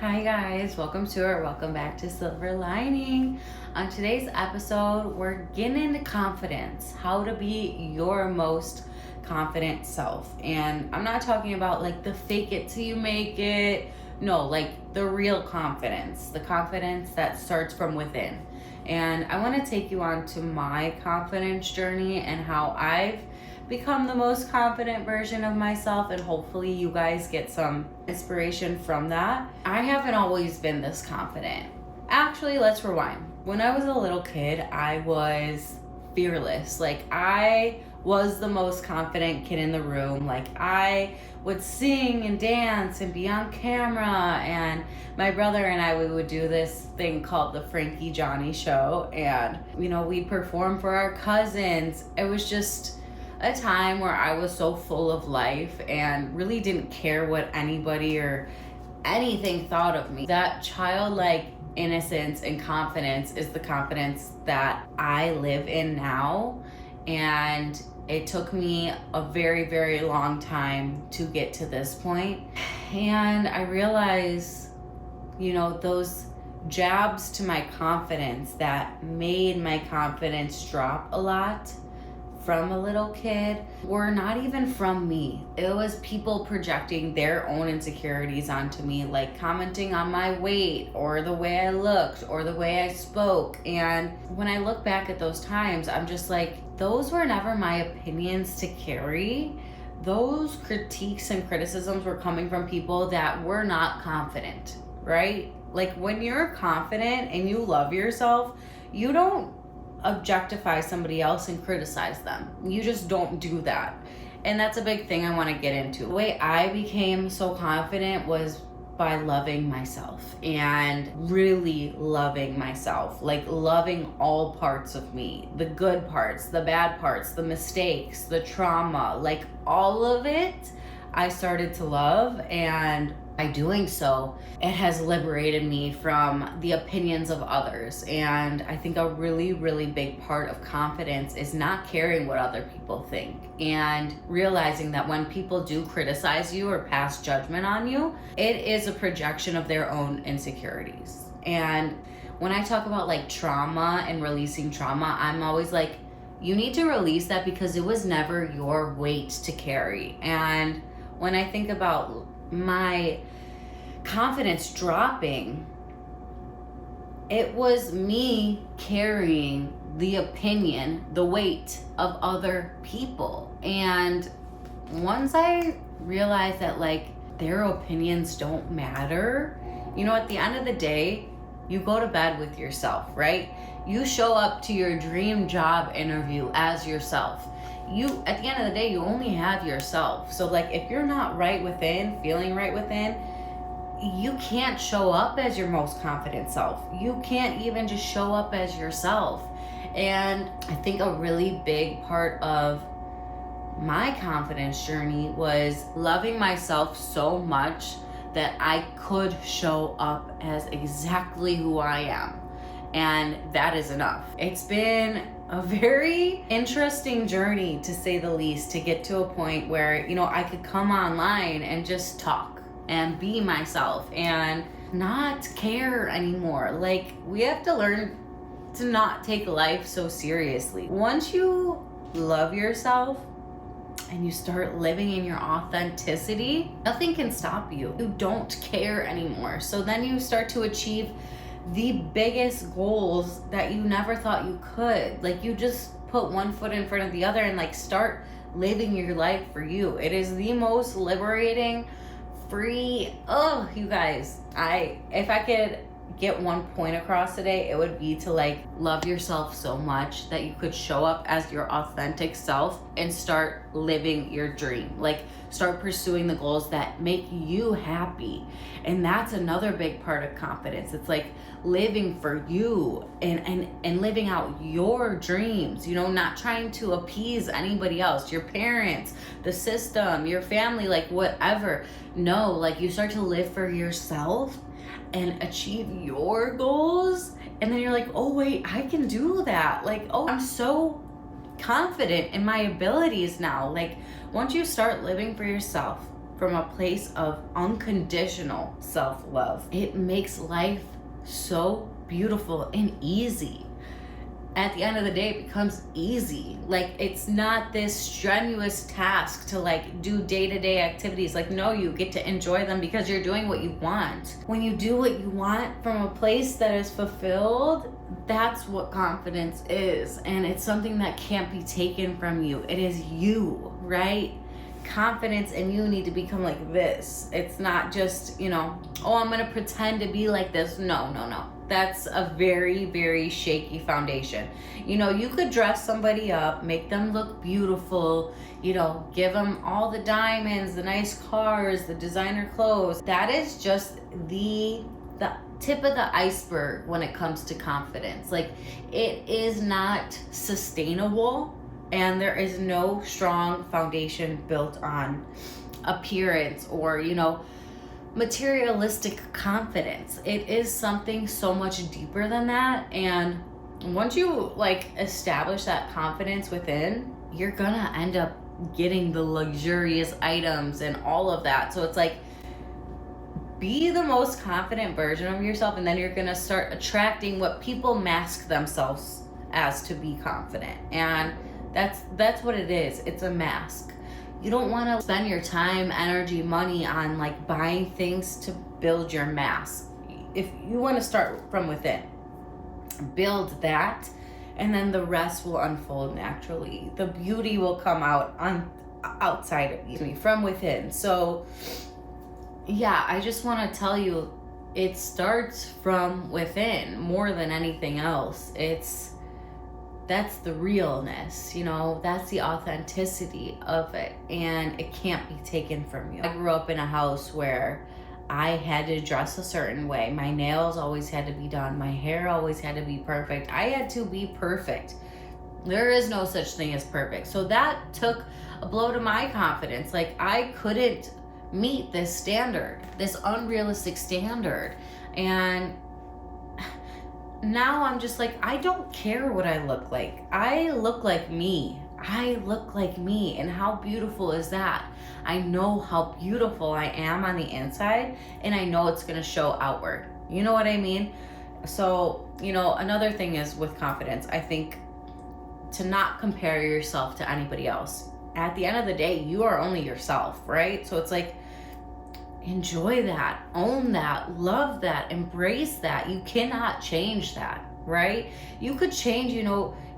Hi guys, welcome back to Silver Lining. On today's episode, we're getting into confidence, how to be your most confident self. And I'm not talking about like the fake it till you make it. No, like the real confidence, the confidence that starts from within. And I want to take you on to my confidence journey and how I've become the most confident version of myself, and hopefully you guys get some inspiration from that. I haven't always been this confident. Actually, let's rewind. When I was a little kid, I was fearless. Like, I was the most confident kid in the room. Like, I would sing and dance and be on camera, and my brother and I, we would do this thing called the Frankie Johnny show, and we'd perform for our cousins. It was just a time where I was so full of life and really didn't care what anybody or anything thought of me. That childlike innocence and confidence is the confidence that I live in now, and it took me a very, very long time to get to this point. And I realized, those jabs to my confidence that made my confidence drop a lot from a little kid were not even from me. It was people projecting their own insecurities onto me, like commenting on my weight or the way I looked or the way I spoke. And when I look back at those times, I'm just like, those were never my opinions to carry. Those critiques and criticisms were coming from people that were not confident, right? Like, when you're confident and you love yourself, you don't objectify somebody else and criticize them. You just don't do that. And that's a big thing I want to get into. The way I became so confident was by loving myself and really loving myself, like loving all parts of me, the good parts, the bad parts, the mistakes, the trauma, like all of it I started to love. And by doing so, it has liberated me from the opinions of others. And I think a really, really big part of confidence is not caring what other people think and realizing that when people do criticize you or pass judgment on you, it is a projection of their own insecurities. And when I talk about like trauma and releasing trauma, I'm always like, you need to release that because it was never your weight to carry. And when I think about my confidence dropping, it was me carrying the opinion, the weight of other people. And once I realized that like their opinions don't matter, at the end of the day, you go to bed with yourself, right? You show up to your dream job interview as yourself. You, at the end of the day, you only have yourself. So like, if you're not right within, feeling right within, you can't show up as your most confident self. You can't even just show up as yourself. And I think a really big part of my confidence journey was loving myself so much that I could show up as exactly who I am. And that is enough. It's been a very interesting journey, to say the least, to get to a point where, I could come online and just talk and be myself and not care anymore. Like, we have to learn to not take life so seriously. Once you love yourself and you start living in your authenticity, nothing can stop you. You don't care anymore. So then you start to achieve the biggest goals that you never thought you could. Like, you just put one foot in front of the other and like start living your life for you. It is the most liberating, free, you guys, if I could get one point across today, it would be to like love yourself so much that you could show up as your authentic self and start living your dream. Like, start pursuing the goals that make you happy. And that's another big part of confidence. It's like living for you and living out your dreams, not trying to appease anybody else, your parents, the system, your family, like whatever. No, like, you start to live for yourself and achieve your goals, and then you're like, oh wait, I can do that. Like, oh, I'm so confident in my abilities now. Like, once you start living for yourself, from a place of unconditional self-love, it makes life so beautiful and easy. At the end of the day, it becomes easy. Like, it's not this strenuous task to like do day-to-day activities. Like, no, you get to enjoy them because you're doing what you want. When you do what you want from a place that is fulfilled, that's what confidence is. And it's something that can't be taken from you. It is you, right? Confidence and you need to become like this. It's not just, oh, I'm gonna pretend to be like this. No. That's a very, very shaky foundation. You could dress somebody up, make them look beautiful, give them all the diamonds, the nice cars, the designer clothes. That is just the tip of the iceberg when it comes to confidence. Like, it is not sustainable, and there is no strong foundation built on appearance or, materialistic confidence. It is something so much deeper than that. And once you establish that confidence within, you're gonna end up getting the luxurious items and all of that. So it's like, be the most confident version of yourself, and then you're gonna start attracting what people mask themselves as to be confident. And that's what it is. It's a mask. You don't want to spend your time, energy, money on buying things to build your mask. If you want to start from within, build that, and then the rest will unfold naturally. The beauty will come out outside of you, from within. So yeah, I just want to tell you, it starts from within more than anything else. That's the realness, that's the authenticity of it, and it can't be taken from you. I grew up in a house where I had to dress a certain way. My nails always had to be done. My hair always had to be perfect. I had to be perfect. There is no such thing as perfect. So that took a blow to my confidence. I couldn't meet this standard, this unrealistic standard. And now I'm just I don't care what I look like. I look like me. And how beautiful is that? I know how beautiful I am on the inside, and I know it's gonna show outward. You know what I mean? So, another thing is with confidence, I think, to not compare yourself to anybody else. At the end of the day, you are only yourself, right? So it's enjoy that, own that, love that, embrace that. You cannot change that, right? You could change,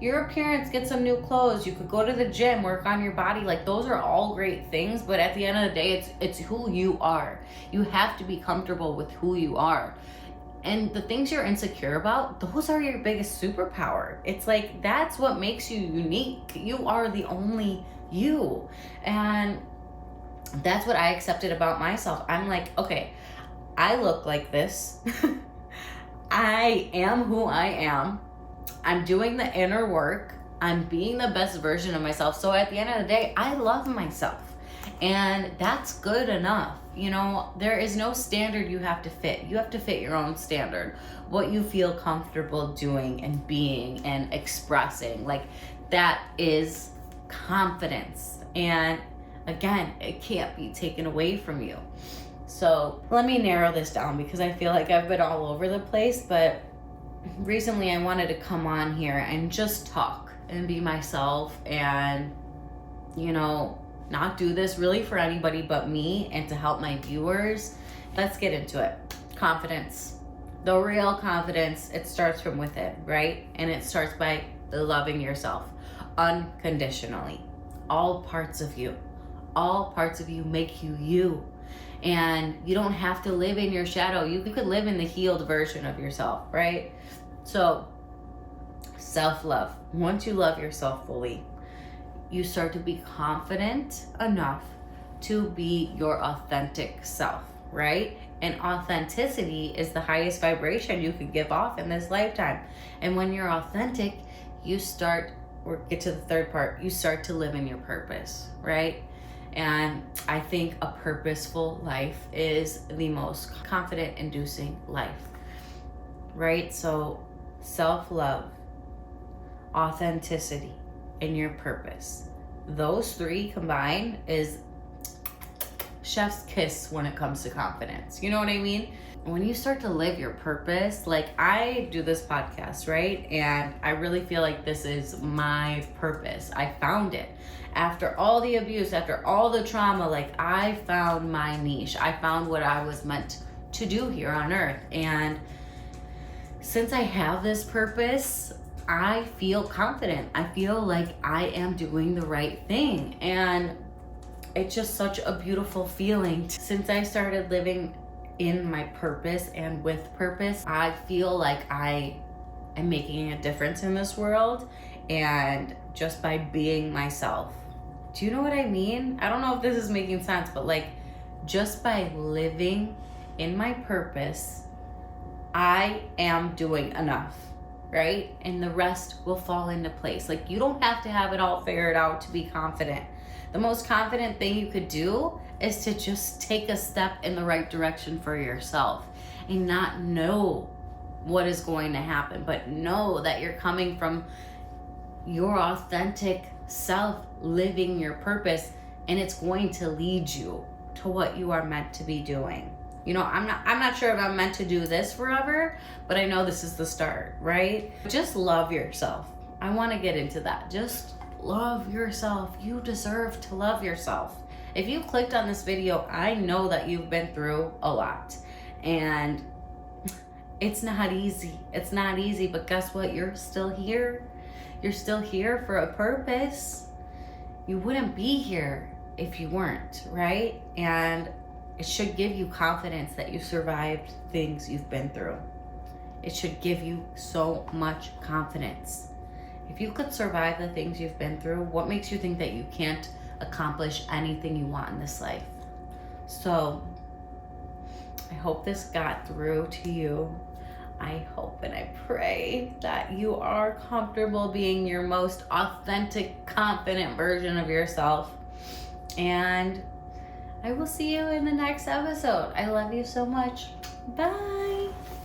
your appearance, get some new clothes. You could go to the gym, work on your body. Those are all great things, but at the end of the day, it's who you are. You have to be comfortable with who you are. And the things you're insecure about, those are your biggest superpower. It's that's what makes you unique. You are the only you. And that's what I accepted about myself. I'm okay, I look like this. I am who I am. I'm doing the inner work. I'm being the best version of myself. So at the end of the day, I love myself. And that's good enough. There is no standard you have to fit. You have to fit your own standard. What you feel comfortable doing and being and expressing. That is confidence. And again, it can't be taken away from you. So let me narrow this down, because I feel like I've been all over the place, but recently I wanted to come on here and just talk and be myself and, not do this really for anybody but me, and to help my viewers. Let's get into it. Confidence. The real confidence, it starts from within, right? And it starts by loving yourself unconditionally. All parts of you make you you. And you don't have to live in your shadow. You could live in the healed version of yourself, right? So, self-love. Once you love yourself fully, you start to be confident enough to be your authentic self, right? And authenticity is the highest vibration you could give off in this lifetime. And when you're authentic, you start, or get to the third part, you start to live in your purpose, right? And I think a purposeful life is the most confident-inducing life, right? So self-love, authenticity, and your purpose. Those three combined is chef's kiss when it comes to confidence. You know what I mean? When you start to live your purpose, like I do this podcast, right? And I really feel like this is my purpose. I found it. After all the abuse, after all the trauma, like I found my niche. I found what I was meant to do here on earth. And since I have this purpose, I feel confident. I feel like I am doing the right thing. And it's just such a beautiful feeling. Since I started living in my purpose and with purpose, I feel like I am making a difference in this world, and just by being myself. Do you know what I mean? I don't know if this is making sense, but like just by living in my purpose, I am doing enough, right? And the rest will fall into place. Like you don't have to have it all figured out to be confident. The most confident thing you could do is to just take a step in the right direction for yourself and not know what is going to happen, but know that you're coming from your authentic self, living your purpose, and it's going to lead you to what you are meant to be doing. You know, I'm not sure if I'm meant to do this forever, but I know this is the start, right? Just love yourself. I want to get into that. Just love yourself. You deserve to love yourself. If you clicked on this video, I know that you've been through a lot, and it's not easy. It's not easy, but guess what? You're still here. You're still here for a purpose. You wouldn't be here if you weren't, right? And it should give you confidence that you survived things you've been through. It should give you so much confidence. If you could survive the things you've been through, what makes you think that you can't accomplish anything you want in this life? So I hope this got through to you. I hope and I pray that you are comfortable being your most authentic, confident version of yourself. And I will see you in the next episode. I love you so much. Bye.